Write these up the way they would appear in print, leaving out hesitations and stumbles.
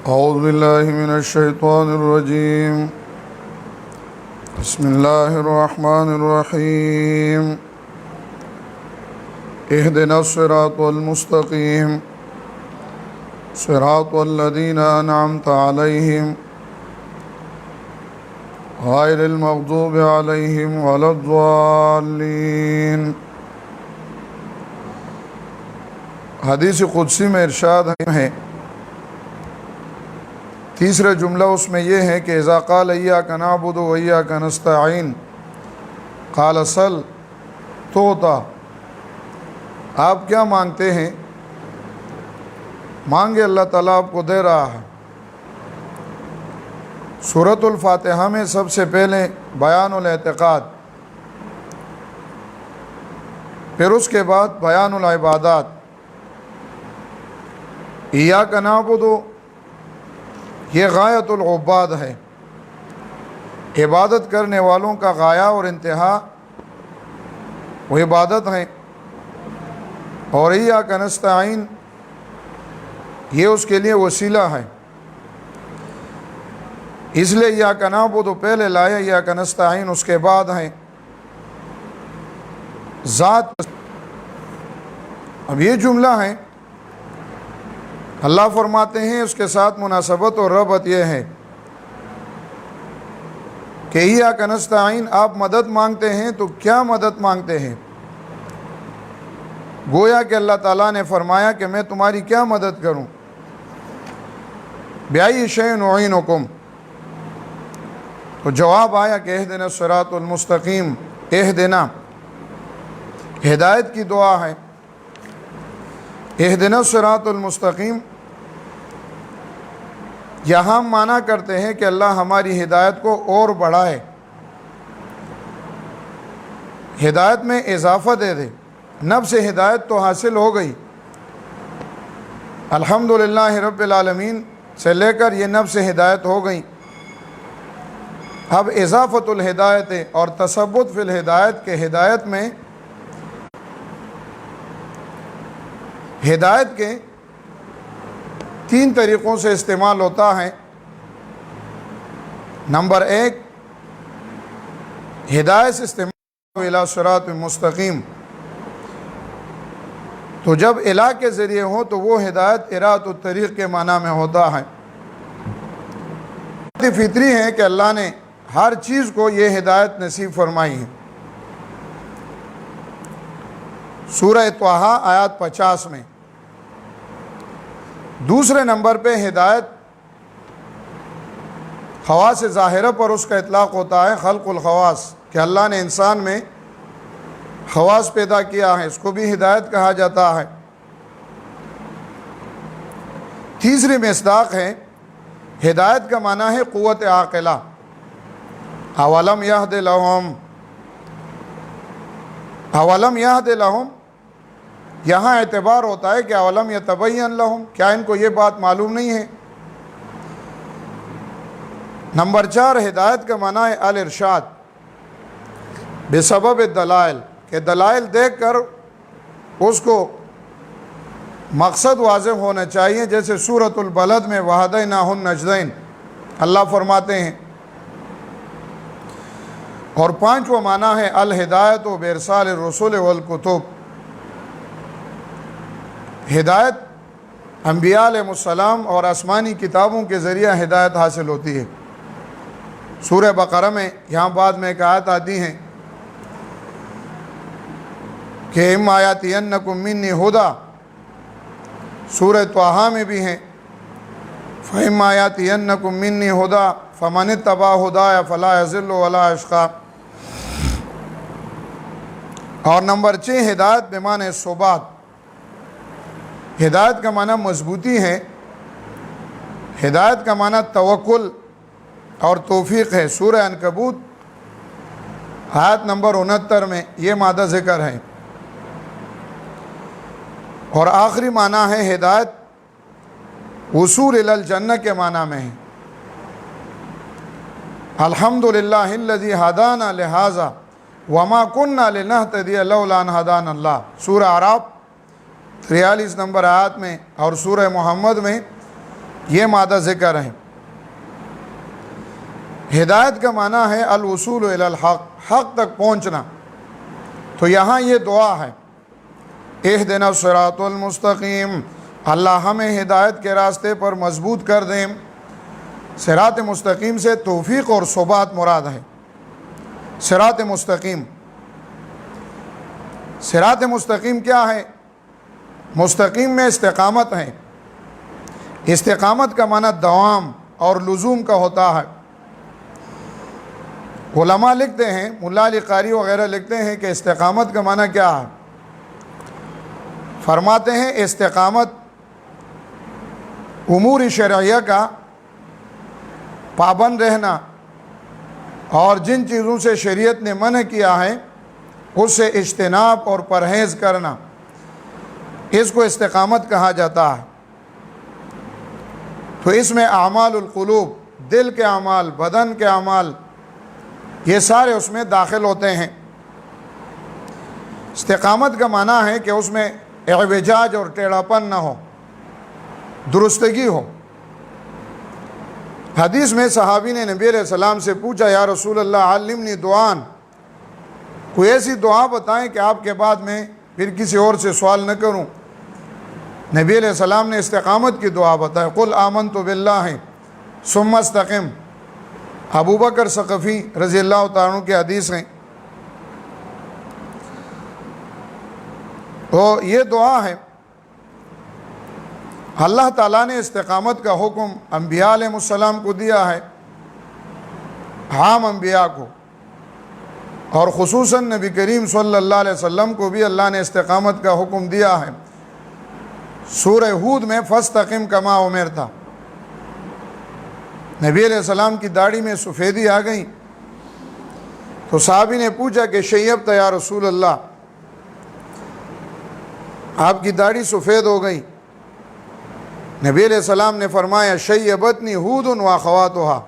اعوذ باللہ من الشیطان الرجیم بسم اللہ الرحمن الرحیم اہدنا الصراط المستقیم صراط الذین انعمت علیہم غیر المغضوب علیہم ولا الضالین۔ حدیث قدسی میں ارشاد ہے، تیسرا جملہ اس میں یہ ہے کہ اذا قال ایاک نعبد و ایاک نستعین قال سل توطا، آپ کیا مانگتے ہیں؟ مانگے، اللہ تعالیٰ آپ کو دے رہا ہے۔ سورۃ الفاتحہ میں سب سے پہلے بیان الاعتقاد، پھر اس کے بعد بیان العبادات۔ ایاک نعبد یہ غایت العباد ہے، عبادت کرنے والوں کا غایہ اور انتہا وہ عبادت ہے، اور ایاک نستعین یہ اس کے لیے وسیلہ ہے۔ اس لیے ایاک نعبد پہلے لائے، ایاک نستعین اس کے بعد ہے ذات۔ اب یہ جملہ ہے، اللہ فرماتے ہیں اس کے ساتھ مناسبت اور ربط یہ ہے کہ ایاک نستعین، آپ مدد مانگتے ہیں تو کیا مدد مانگتے ہیں؟ گویا کہ اللہ تعالیٰ نے فرمایا کہ میں تمہاری کیا مدد کروں؟ بِأَيِّ شَيْءٍ أُعِينُكُمْ، تو جواب آیا کہ اہدنا الصراط المستقیم، اہدنا ہدایت کی دعا ہے۔ اہدنا الصراط المستقیم یہاں معنی کرتے ہیں کہ اللہ ہماری ہدایت کو اور بڑھائے، ہدایت میں اضافہ دے دے۔ نفس ہدایت تو حاصل ہو گئی، الحمدللہ رب العالمین سے لے کر یہ نفس ہدایت ہو گئی۔ اب اضافت الہدایت اور تثبت فی الہدایت کے ہدایت میں ہدایت کے تین طریقوں سے استعمال ہوتا ہے۔ نمبر ایک، ہدایت سے استعمال الی صراط مستقیم، تو جب الہ کے ذریعے ہو تو وہ ہدایت ارات الطریق کے معنی میں ہوتا ہے۔ فطری ہے کہ اللہ نے ہر چیز کو یہ ہدایت نصیب فرمائی ہے۔ سورہ طٰہٰ آیات 50 میں۔ دوسرے نمبر پہ ہدایت خواص ظاہرہ پر اس کا اطلاق ہوتا ہے، خلق الخواص، کہ اللہ نے انسان میں خواص پیدا کیا ہے، اس کو بھی ہدایت کہا جاتا ہے۔ تیسری مصداق ہے، ہدایت کا معنی ہے قوت عاقلہ۔ اولم یہد لہم، اولم یہد لہم، یہاں اعتبار ہوتا ہے کہ اولم یتبین لہم، کیا ان کو یہ بات معلوم نہیں ہے؟ نمبر 4، ہدایت کا معنی ہے الارشاد بسبب الدلائل، کہ دلائل دیکھ کر اس کو مقصد واضح ہونا چاہیے، جیسے سورۃ البلد میں وَهَدَيْنَاهُ النَّجْدَيْنِ اللہ فرماتے ہیں۔ اور 5واں معنی ہے الہدایت بِإِرْسَالِ الرُّسُلِ وَالْكُتُبِ، ہدایت انبیاء علیہ السلام اور آسمانی کتابوں کے ذریعہ ہدایت حاصل ہوتی ہے۔ سورہ بقرہ میں یہاں بعد میں ایک آیت آتی ہے کہ اِمَّا یَأْتِیَنَّکُم مِّنِّی ھُدیٰ، سورہ طٰہٰ میں بھی ہیں فَإِمَّا یَأْتِیَنَّکُم مِّنِّی ھُدیٰ فَمَنِ اتَّبَعَ ھُدَایَ فَلَا یَضِلُّ وَلَا یَشْقَىٰ۔ اور نمبر 6، ہدایت بمعنی ثبات، ہدایت کا معنی مضبوطی ہے، ہدایت کا معنی توکل اور توفیق ہے۔ سورہ عنکبوت آیت نمبر 69 میں یہ مادہ ذکر ہے۔ اور آخری معنی ہے ہدایت وصول الی الجنہ کے معنی میں ہے۔ الحمدللہ الذی ہدانا لہذا وما کننا لنہتدی لولا ان ہدانا اللہ، سورہ اعراف 43 نمبر آیات میں، اور سورہ محمد میں یہ مادہ ذکر ہے۔ ہدایت کا معنی ہے الوصول الی الحق، حق تک پہنچنا۔ تو یہاں یہ دعا ہے، اہدنا الصراط المستقیم، اللہ ہمیں ہدایت کے راستے پر مضبوط کر دیں۔ صراط مستقیم سے توفیق اور ثبات مراد ہے۔ صراط مستقیم، صراط مستقیم کیا ہے؟ مستقیم میں استقامت ہے۔ استقامت کا معنی دوام اور لزوم کا ہوتا ہے۔ علماء لکھتے ہیں، ملا علی قاری وغیرہ لکھتے ہیں کہ استقامت کا معنی کیا ہے؟ فرماتے ہیں استقامت امور شرعیہ کا پابند رہنا اور جن چیزوں سے شریعت نے منع کیا ہے اس سے اجتناب اور پرہیز کرنا، اس کو استقامت کہا جاتا ہے۔ تو اس میں اعمال القلوب، دل کے اعمال، بدن کے اعمال، یہ سارے اس میں داخل ہوتے ہیں۔ استقامت کا معنی ہے کہ اس میں اعوجاج اور ٹیڑھاپن نہ ہو، درستگی ہو۔ حدیث میں صحابی نے نبی علیہ السلام سے پوچھا، یا رسول اللہ علمنی دعان، کوئی ایسی دعا بتائیں کہ آپ کے بعد میں پھر کسی اور سے سوال نہ کروں۔ نبی علیہ السلام نے استقامت کی دعا بتائی، قل آمنت باللہ ثم استقم۔ ابو بکر ثقفی رضی اللہ تعالیٰ عنہ کی حدیث ہیں۔ تو یہ دعا ہے۔ اللہ تعالیٰ نے استقامت کا حکم انبیاء علیہ السلام کو دیا ہے، عام انبیاء کو، اور خصوصاً نبی کریم صلی اللہ علیہ وسلم کو بھی اللہ نے استقامت کا حکم دیا ہے۔ سورہ ہود میں فاستقم کما امرت، نبی علیہ السلام کی داڑھی میں سفیدی آ گئی تو صحابی نے پوچھا کہ شیبت یا رسول اللہ، آپ کی داڑھی سفید ہو گئی۔ نبی علیہ السلام نے فرمایا شیبتنی ہود و اخواتھا،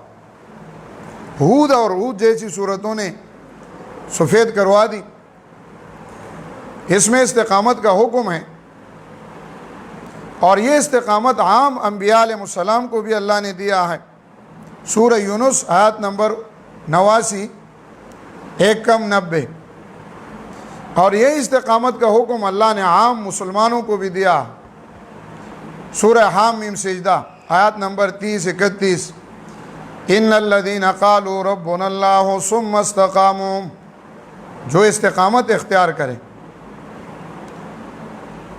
ہود اور ہود جیسی صورتوں نے سفید کروا دی۔ اس میں استقامت کا حکم ہے، اور یہ استقامت عام انبیاء علیہ السلام کو بھی اللہ نے دیا ہے۔ سورہ یونس آیت نمبر 89، 1-90۔ اور یہ استقامت کا حکم اللہ نے عام مسلمانوں کو بھی دیا۔ سورہ حامیم سجدہ آیت نمبر 30-31، ان الذین قالوا ربنا اللہ ثم استقاموا، جو استقامت اختیار کرے۔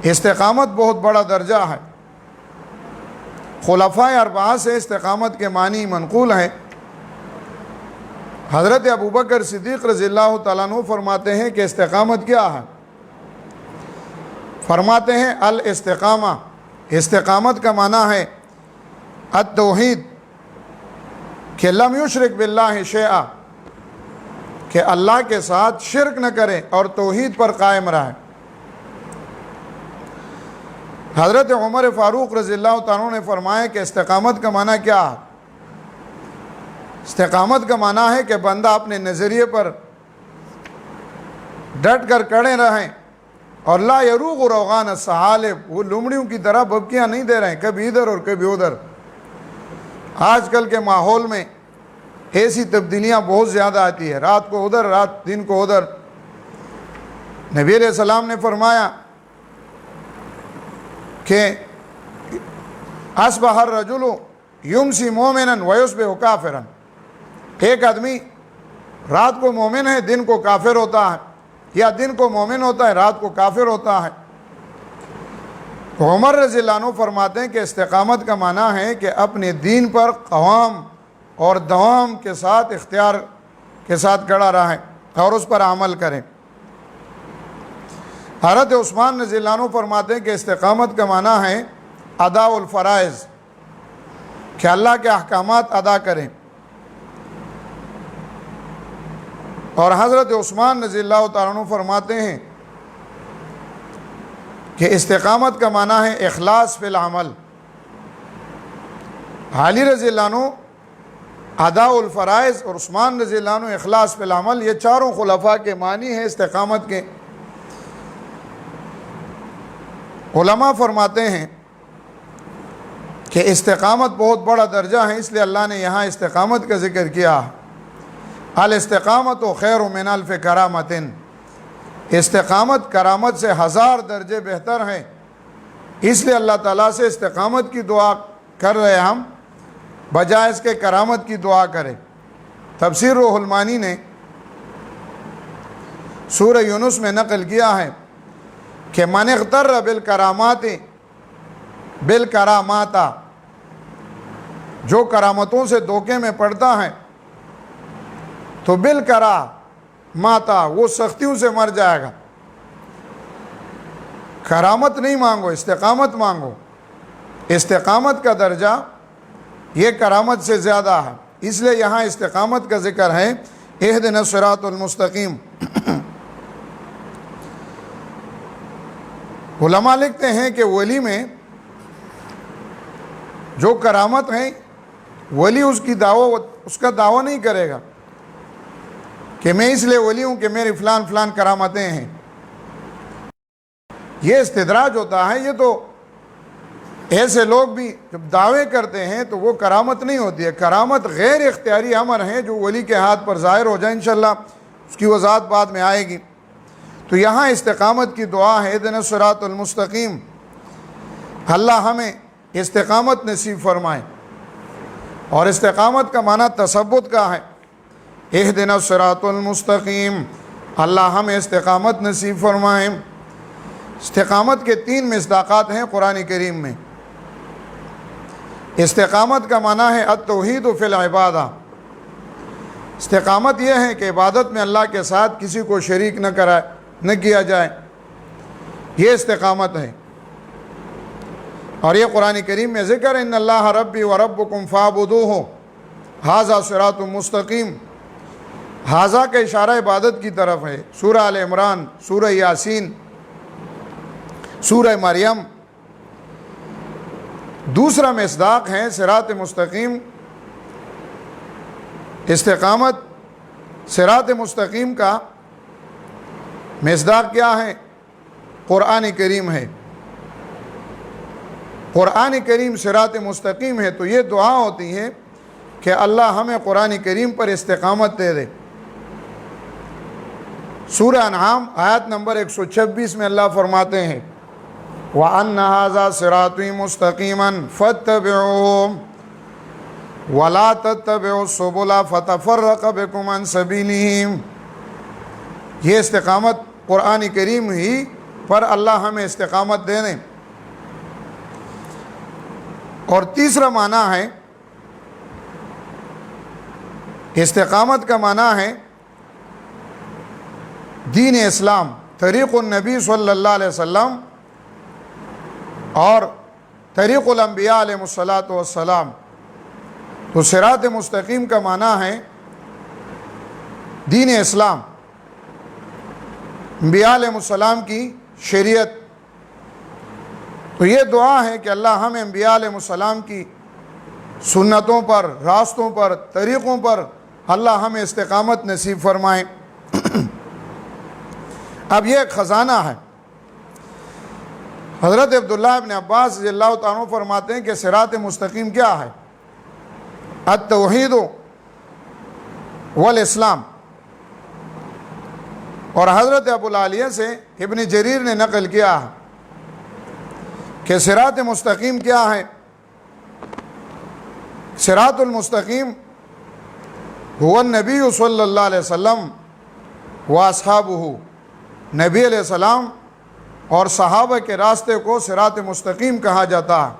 استقامت بہت بڑا درجہ ہے۔ خلفائے اربعہ سے استقامت کے معنی منقول ہیں۔ حضرت ابوبکر صدیق رضی اللہ تعالیٰ عنہ فرماتے ہیں کہ استقامت کیا ہے؟ فرماتے ہیں الاستقامہ، استقامت کا معنی ہے التوحید، کہ لم یشرک باللہ شیئا، کہ اللہ کے ساتھ شرک نہ کرے اور توحید پر قائم رہے۔ حضرت عمر فاروق رضی اللہ تعالیٰ عنہ نے فرمایا کہ استقامت کا معنی کیا ہے؟ استقامت کا معنی ہے کہ بندہ اپنے نظریے پر ڈٹ کر کڑے رہیں اور لا یروغ روغان الثعالب، وہ لومڑیوں کی طرح ببکیاں نہیں دے رہے ہیں، کبھی ادھر اور کبھی ادھر۔ آج کل کے ماحول میں ایسی تبدیلیاں بہت زیادہ آتی ہیں، رات کو ادھر، رات دن کو ادھر۔ نبی علیہ السلام نے فرمایا کہ اصبح الرجل یمسی مومنا ویصبح کافرا، ایک آدمی رات کو مومن ہے، دن کو کافر ہوتا ہے، یا دن کو مومن ہوتا ہے، رات کو کافر ہوتا ہے۔ عمر رضی اللہ عنہ فرماتے ہیں کہ استقامت کا معنی ہے کہ اپنے دین پر قوام اور دوام کے ساتھ، اختیار کے ساتھ کھڑا رہیں اور اس پر عمل کریں۔ حضرت عثمان رضی اللہ عنہ فرماتے ہیں کہ استقامت کا معنی ہے ادا الفرائض، کہ اللہ کے احکامات ادا کریں۔ اور حضرت عثمان رضی اللہ تعالیٰ عنہ فرماتے ہیں کہ استقامت کا معنی ہے اخلاص فی العمل۔ علی رضی اللہ عنہ ادا الفرائض اور عثمان رضی اللہ عنہ اخلاص فی العمل، یہ چاروں خلفاء کے معنی ہیں استقامت کے۔ علماء فرماتے ہیں کہ استقامت بہت بڑا درجہ ہے، اس لیے اللہ نے یہاں استقامت کا ذکر کیا۔ الاستقامت خیر من الف کرامت، استقامت کرامت سے 1000 درجے بہتر ہیں، اس لیے اللہ تعالیٰ سے استقامت کی دعا کر رہے ہم، بجائے اس کے کرامت کی دعا کریں۔ تفسیر روح المانی نے سورہ یونس میں نقل کیا ہے کہ من اغتر بالکرامات بالکرامات، جو کرامتوں سے دھوکے میں پڑتا ہے تو بالکرامات وہ سختیوں سے مر جائے گا۔ کرامت نہیں مانگو، استقامت مانگو۔ استقامت کا درجہ یہ کرامت سے زیادہ ہے، اس لیے یہاں استقامت کا ذکر ہے۔ اہدنا الصراط المستقیم۔ علماء لکھتے ہیں کہ ولی میں جو کرامت ہے، ولی اس کا دعویٰ نہیں کرے گا کہ میں اس لیے ولی ہوں کہ میری فلان فلان کرامتیں ہیں۔ یہ استدراج ہوتا ہے۔ یہ تو ایسے لوگ بھی جب دعوے کرتے ہیں تو وہ کرامت نہیں ہوتی ہے۔ کرامت غیر اختیاری امر ہے جو ولی کے ہاتھ پر ظاہر ہو جائے، انشاءاللہ اس کی وضاحت بعد میں آئے گی۔ تو یہاں استقامت کی دعا ہے، اہدنا الصراط المستقیم، اللہ ہمیں استقامت نصیب فرمائے۔ اور استقامت کا معنی تثبت کا ہے۔ اہدنا الصراط المستقیم، اللہ ہمیں استقامت نصیب فرمائے۔ استقامت کے 3 مصداقات ہیں قرآن کریم میں۔ استقامت کا معنی ہے التوحید فی العبادہ، استقامت یہ ہے کہ عبادت میں اللہ کے ساتھ کسی کو شریک نہ کیا جائے، یہ استقامت ہے۔ اور یہ قرآن کریم میں ذکر ہے، ان اللہ ربی و ربکم فاعبدوہ ھذا صراط مستقیم۔ ھذا کا اشارہ عبادت کی طرف ہے۔ سورہ آل عمران، سورہ یاسین، سورہ مریم۔ دوسرا مصداق ہے صراط مستقیم۔ استقامت صراط مستقیم کا مصداق کیا ہے؟ قرآن کریم ہے۔ قرآن کریم صراط مستقیم ہے، تو یہ دعا ہوتی ہے کہ اللہ ہمیں قرآن کریم پر استقامت دے دے۔ سورہ انعام آیت نمبر 126 میں اللہ فرماتے ہیں وَأَنَّ هَذَا صِرَاطِي مُسْتَقِيمًا فَاتَّبِعُوهُ وَلَا تَتَّبِعُوا السُّبُلَ فَتَفَرَّقَ بِكُمْ عَنْ سَبِيلِهِ۔ یہ استقامت قرآن کریم ہی پر اللہ ہمیں استقامت دے دیں۔ اور تیسرا معنی ہے، استقامت کا معنی ہے دین اسلام، طریق النبی صلی اللہ علیہ وسلم اور طریق الانبیاء علیہ السلام۔ تو صراط مستقیم کا معنی ہے دین اسلام، انبیاء علیہ السلام کی شریعت۔ تو یہ دعا ہے کہ اللہ ہمیں انبیاء علیہ السلام کی سنتوں پر، راستوں پر، طریقوں پر اللہ ہمیں استقامت نصیب فرمائے۔ اب یہ ایک خزانہ ہے۔ حضرت عبداللہ ابن عباس رضی اللہ تعالیٰ عنہ فرماتے ہیں کہ صراط مستقیم کیا ہے؟ التوحید والاسلام۔ اور حضرت ابو العالیہ سے ابن جریر نے نقل کیا ہے کہ صراط مستقیم کیا ہے؟ صراط المستقیم هو النبی صلی اللہ علیہ وسلم واصحابہ، نبی علیہ السلام اور صحابہ کے راستے کو صراط مستقیم کہا جاتا ہے۔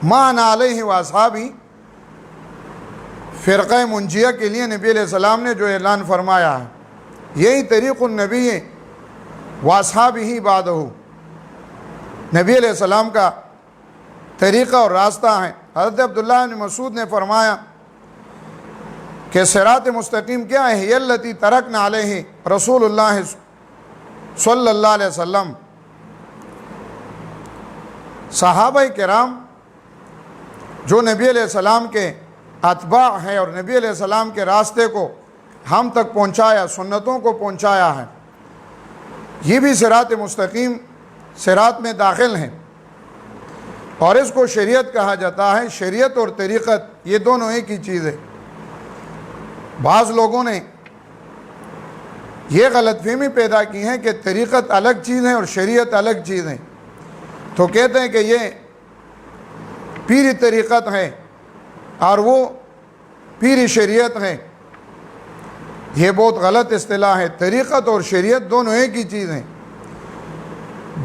ما انا علیہ واصحابی، فرقہ منجیہ کے لیے نبی علیہ السلام نے جو اعلان فرمایا ہے، یہی طریق النبی واصحابہ بعدہ، نبی علیہ السلام کا طریقہ اور راستہ ہے۔ حضرت عبداللہ بن مسعود نے فرمایا کہ صراط مستقیم کیا ہے؟ ہی التی ترکنا علیہ رسول اللہ صلی اللہ علیہ وسلم۔ صحابہ کرام جو نبی علیہ السلام کے اتباع ہیں اور نبی علیہ السلام کے راستے کو ہم تک پہنچایا، سنتوں کو پہنچایا ہے، یہ بھی صراط مستقیم صراط میں داخل ہیں۔ اور اس کو شریعت کہا جاتا ہے۔ شریعت اور طریقت یہ دونوں ایک ہی چیز ہے۔ بعض لوگوں نے یہ غلط فہمی پیدا کی ہے کہ طریقت الگ چیز ہے اور شریعت الگ چیز ہے، تو کہتے ہیں کہ یہ پیری طریقت ہے اور وہ پیری شریعت ہے۔ یہ بہت غلط اصطلاح ہے۔ طریقت اور شریعت دونوں ایک ہی چیز ہیں۔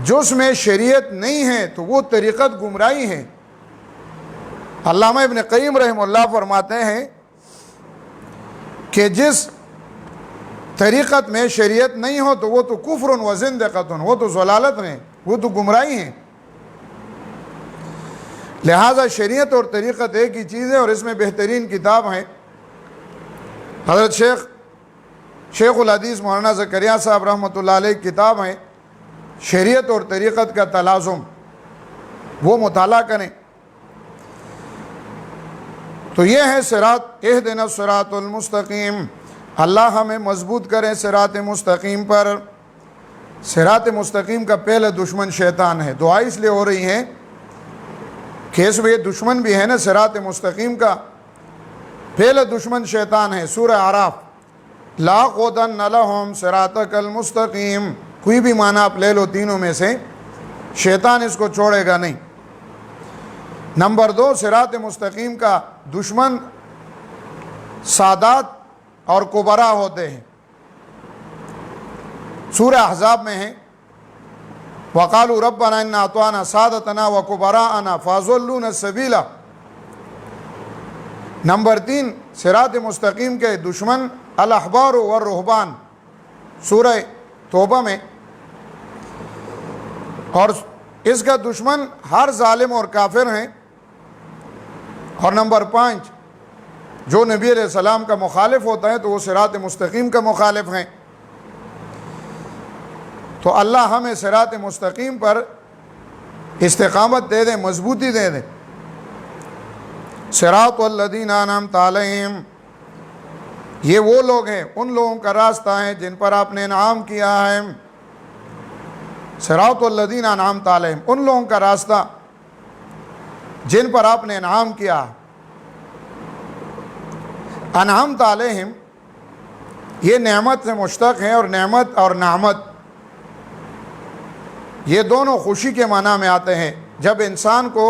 جس میں شریعت نہیں ہے تو وہ طریقت گمراہی ہے۔ علامہ ابن قیم رحمہ اللہ فرماتے ہیں کہ جس طریقت میں شریعت نہیں ہو تو وہ تو کفر و زندقۃ، وہ تو ضلالت ہے، وہ تو گمراہی ہے۔ لہذا شریعت اور طریقت ایک ہی چیز ہے، اور اس میں بہترین کتاب ہے حضرت شیخ الحدیث مولانا زکریا صاحب رحمۃ اللہ علیہ کی کتاب ہے شریعت اور طریقت کا تلازم، وہ مطالعہ کریں۔ تو یہ ہے صراط، اہدنا الصراط المستقیم، اللہ ہمیں مضبوط کرے صراط مستقیم پر۔ صراط مستقیم کا پہلا دشمن شیطان ہے۔ دعا اس لیے ہو رہی ہے کہ اس میں یہ دشمن بھی ہے نا، صراط مستقیم کا پہلا دشمن شیطان ہے۔ سورہ اعراف، لَأَقْعُدَنَّ لَهُمْ صِرَاطَكَ الْمُسْتَقِيمَ، کوئی بھی معنی آپ لے لو تینوں میں سے، شیطان اس کو چھوڑے گا نہیں۔ نمبر 2، صراط مستقیم کا دشمن سادات اور کبرا ہوتے ہیں۔ سورہ احزاب میں ہے وَقَالُوا رَبَّنَا إِنَّا أَطَعْنَا سَادَتَنَا وَكُبَرَاءَنَا فَأَضَلُّونَا السَّبِيلَ۔ نمبر 3، صراط مستقیم کے دشمن الاحبار والرہبان، سورہ توبہ میں، اور اس کا دشمن ہر ظالم اور کافر ہیں۔ اور نمبر 5، جو نبی علیہ السلام کا مخالف ہوتا ہے تو وہ صراط مستقیم کا مخالف ہیں۔ تو اللہ ہمیں صراط مستقیم پر استقامت دے دے، مضبوطی دے دے۔ صراط الذین انعمت علیہم، یہ وہ لوگ ہیں، ان لوگوں کا راستہ ہے جن پر آپ نے انعام کیا ہے۔ صراط الذین انعمت علیہم، ان لوگوں کا راستہ جن پر آپ نے انعام کیا۔ انعمت علیہم یہ نعمت سے مشتق ہے، اور نعمت اور نعمت یہ دونوں خوشی کے معنی میں آتے ہیں۔ جب انسان کو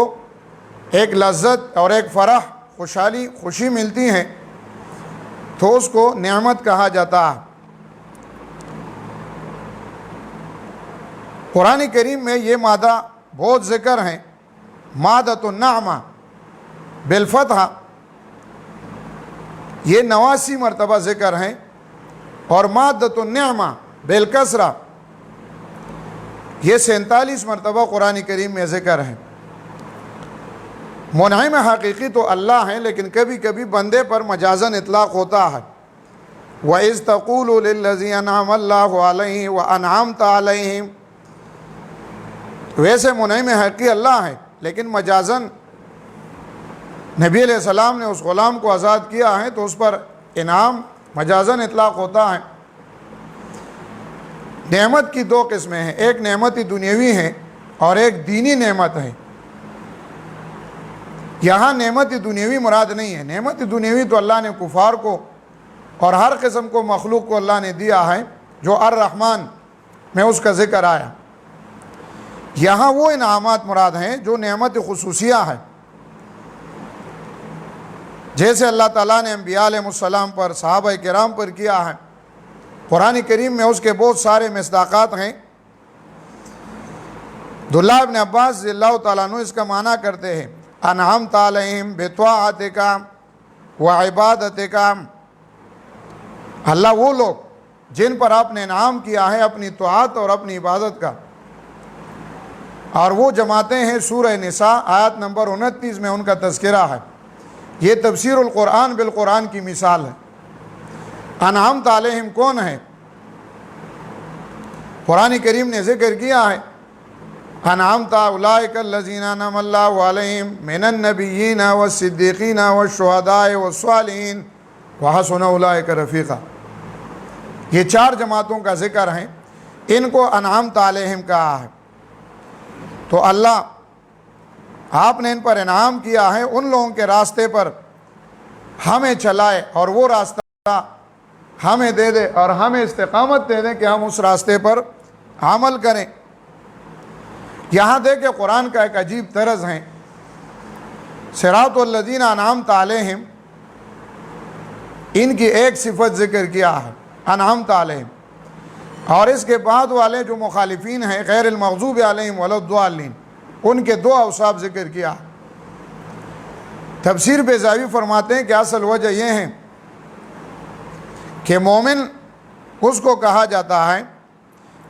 ایک لذت اور ایک فرح، خوشی ملتی ہے تو اس کو نعمت کہا جاتا ہے۔ قرآن کریم میں یہ مادہ بہت ذکر ہیں، مادۃ النعمہ بالفتح، یہ 89 مرتبہ ذکر ہیں، اور مادۃ النعمہ بالکسرہ یہ 47 مرتبہ قرآن کریم میں ذکر ہے۔ منعم حقیقی تو اللہ ہے، لیکن کبھی کبھی بندے پر مجازاً اطلاق ہوتا ہے۔ وَإِذْ تَقُولُ لِلَّذِي أَنْعَمَ اللَّهُ عَلَيْهِ وَأَنْعَمْتَ عَلَيْهِمْ، ویسے منعم حقیقی اللہ ہے، لیکن مجازاً نبی علیہ السلام نے اس غلام کو آزاد کیا ہے تو اس پر انعام مجازاً اطلاق ہوتا ہے۔ نعمت کی 2 قسمیں ہیں، ایک نعمت دنیاوی ہے اور ایک دینی نعمت ہے۔ یہاں نعمت دنیاوی مراد نہیں ہے۔ نعمت دنیاوی تو اللہ نے کفار کو اور ہر قسم کو مخلوق کو اللہ نے دیا ہے، جو الرحمن میں اس کا ذکر آیا۔ یہاں وہ انعامات مراد ہیں جو نعمت خصوصیہ ہے، جیسے اللہ تعالیٰ نے انبیاء علیہ السلام پر، صحابہ کرام پر کیا ہے۔ قرآن کریم میں اس کے بہت سارے مصداقات ہیں۔ عبداللہ ابن عباس رضی اللہ تعالیٰ عنہ اس کا معنی کرتے ہیں، انعمت علیہم بطاعتک وعبادتک، اللہ وہ لوگ جن پر آپ نے انعام کیا ہے اپنی طاعت اور اپنی عبادت کا۔ اور وہ جماعتیں ہیں سورہ نساء آیت نمبر 29 میں ان کا تذکرہ ہے۔ یہ تفسیر القرآن بالقرآن کی مثال ہے۔ انعمت علیہم کون ہے؟ قرآن کریم نے ذکر کیا ہے، انعمت اولئک الذین انعم اللہ علیہم من النبیین والصدیقین والشہداء والصالحین وحسن اولئک رفیقا۔ یہ 4 جماعتوں کا ذکر ہے، ان کو انعمت علیہم کہا ہے۔ تو اللہ آپ نے ان پر انعام کیا ہے ان لوگوں کے راستے پر ہمیں چلائے اور وہ راستہ ہمیں دے دے اور ہمیں استقامت دے دے کہ ہم اس راستے پر عمل کریں۔ یہاں دیکھیں قرآن کا ایک عجیب طرز ہے، صراط الذین انعمت علیہم، ان کی ایک صفت ذکر کیا ہے انعمت علیہم، اور اس کے بعد والے جو مخالفین ہیں غیر المغضوب علیہم ولا الضالین، ان کے دو اوصاف ذکر کیا۔ تفسیر بیضاوی فرماتے ہیں کہ اصل وجہ یہ ہے کہ مومن اس کو کہا جاتا ہے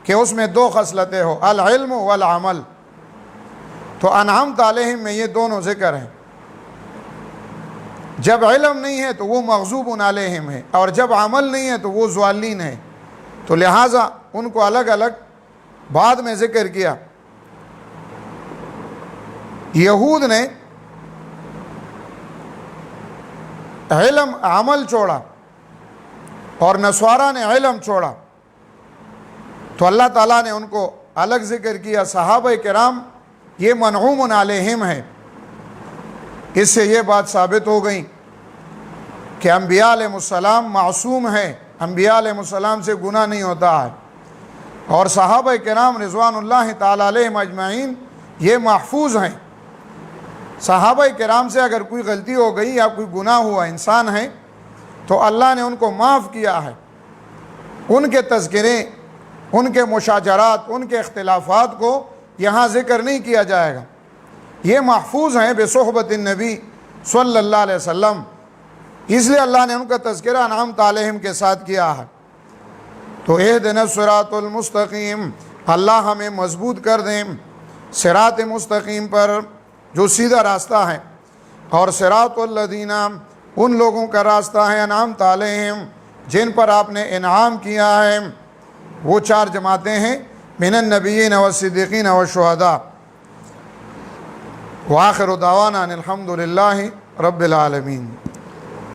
کہ اس میں دو خصلتیں ہو، العلم والعمل، تو انعمت علیہم میں یہ دونوں ذکر ہیں۔ جب علم نہیں ہے تو وہ مغضوب علیہم ہے، اور جب عمل نہیں ہے تو وہ ضالین ہے، تو لہٰذا ان کو الگ الگ بعد میں ذکر کیا۔ یہود نے علم عمل چھوڑا اور نصارہ نے علم چھوڑا، تو اللہ تعالیٰ نے ان کو الگ ذکر کیا۔ صحابہ کرام یہ منعوم علیہم ہے، اس سے یہ بات ثابت ہو گئی کہ انبیاء علیہ السلام معصوم ہیں، انبیاء علیہ السلام سے گناہ نہیں ہوتا ہے، اور صحابہ کرام رضوان اللہ تعالیٰ علیہم اجمعین یہ محفوظ ہیں۔ صحابہ کرام سے اگر کوئی غلطی ہو گئی یا کوئی گناہ ہوا، انسان ہے، تو اللہ نے ان کو معاف کیا ہے۔ ان کے تذکرے، ان کے مشاجرات، ان کے اختلافات کو یہاں ذکر نہیں کیا جائے گا، یہ محفوظ ہیں بصحبت النبی صلی اللہ علیہ وسلم، اس لیے اللہ نے ان کا تذکرہ انعمت علیہم کے ساتھ کیا ہے۔ تو اہدنا الصراط المستقیم، اللہ ہمیں مضبوط کر دیں صراط مستقیم پر جو سیدھا راستہ ہے، اور صراط الذین ان لوگوں کا راستہ ہے انعمت علیہم جن پر آپ نے انعام کیا ہے، وہ چار جماعتیں ہیں، من النبیین والصدیقین والشہداء۔ وآخر دعوانا ان الحمد للہ رب العالمین۔